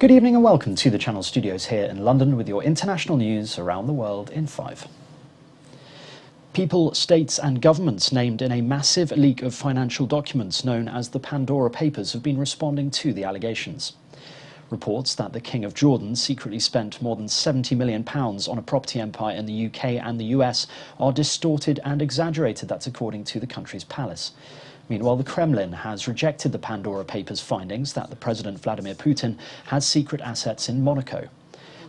Good evening and welcome to the Channel Studios here in London with your international news around the world in 5. People, states and governments named in a massive leak of financial documents known as the Pandora Papers have been responding to the allegations. Reports that the King of Jordan secretly spent more than £70 million on a property empire in the UK and the US are distorted and exaggerated, that's according to the country's palace. Meanwhile, the Kremlin has rejected the Pandora Papers' findings that the President Vladimir Putin has secret assets in Monaco.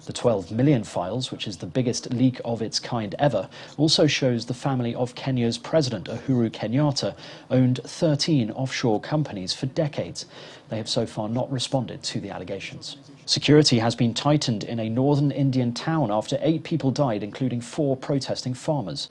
The 12 million files, which is the biggest leak of its kind ever, also shows the family of Kenya's President Uhuru Kenyatta owned 13 offshore companies for decades. They have so far not responded to the allegations. Security has been tightened in a northern Indian town after 8 people died, including 4 protesting farmers.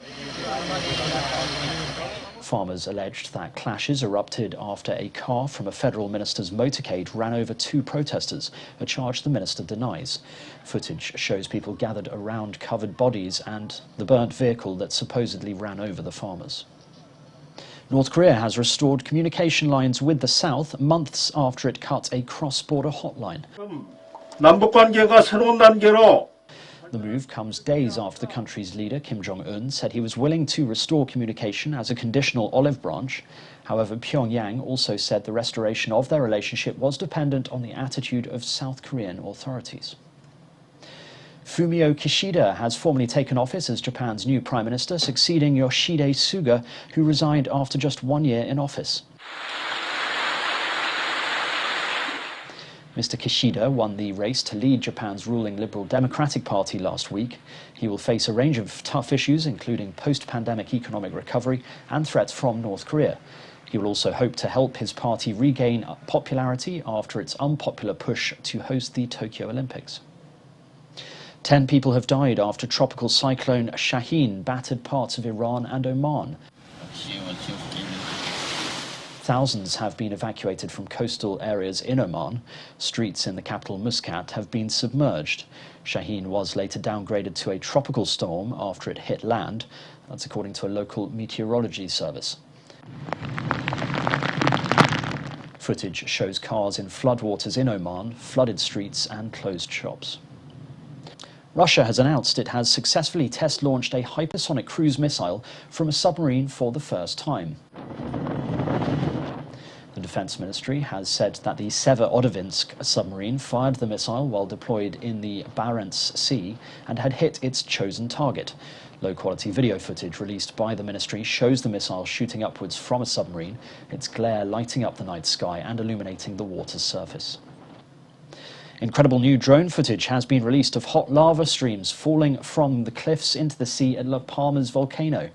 Farmers alleged that clashes erupted after a car from a federal minister's motorcade ran over 2 protesters, a charge the minister denies. Footage shows people gathered around covered bodies and the burnt vehicle that supposedly ran over the farmers. North Korea has restored communication lines with the South months after it cut a cross-border hotline. The move comes days after the country's leader, Kim Jong-un, said he was willing to restore communication as a conditional olive branch. However, Pyongyang also said the restoration of their relationship was dependent on the attitude of South Korean authorities. Fumio Kishida has formally taken office as Japan's new prime minister, succeeding Yoshihide Suga, who resigned after just 1 year in office. Mr. Kishida won the race to lead Japan's ruling Liberal Democratic Party last week. He will face a range of tough issues, including post-pandemic economic recovery and threats from North Korea. He will also hope to help his party regain popularity after its unpopular push to host the Tokyo Olympics. 10 people have died after tropical cyclone SHAHEEN battered parts of Iran and Oman. Thousands have been evacuated from coastal areas in Oman. Streets in the capital Muscat have been submerged. SHAHEEN was later downgraded to a tropical storm after it hit land. That's according to a local meteorology service. Footage shows cars in floodwaters in Oman, flooded streets and closed shops. Russia has announced it has successfully test-launched a hypersonic cruise missile from a submarine for the first time. The Defense Ministry has said that the Severodvinsk submarine fired the missile while deployed in the Barents Sea and had hit its chosen target. Low-quality video footage released by the ministry shows the missile shooting upwards from a submarine, its glare lighting up the night sky and illuminating the water's surface. Incredible new drone footage has been released of hot lava streams falling from the cliffs into the sea at La Palma's volcano.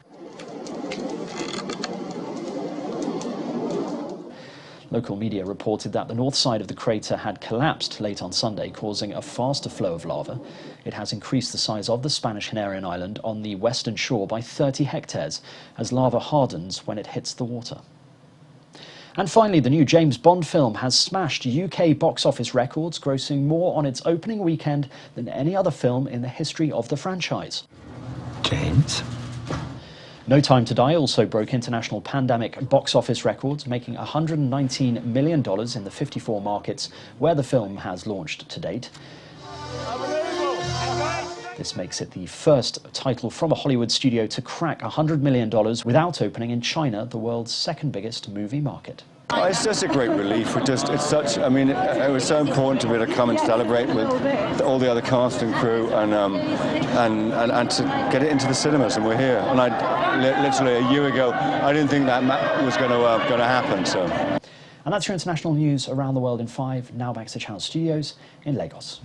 Local media reported that the north side of the crater had collapsed late on Sunday, causing a faster flow of lava. It has increased the size of the Spanish Canarian island on the western shore by 30 hectares as lava hardens when it hits the water. And finally, the new James Bond film has smashed UK box office records, grossing more on its opening weekend than any other film in the history of the franchise. James? No Time to Die also broke international pandemic box office records, making $119 million in the 54 markets where the film has launched to date. This makes it the first title from a Hollywood studio to crack $100 million without opening in China, the world's second biggest movie market. Oh, it's just a great relief. It was so important to be able to come and celebrate with all the other cast and crew and to get it into the cinemas, and we're here. And literally a year ago, I didn't think that was going to happen. So. And that's your international news around the world in 5. Now back to Channel Studios in Lagos.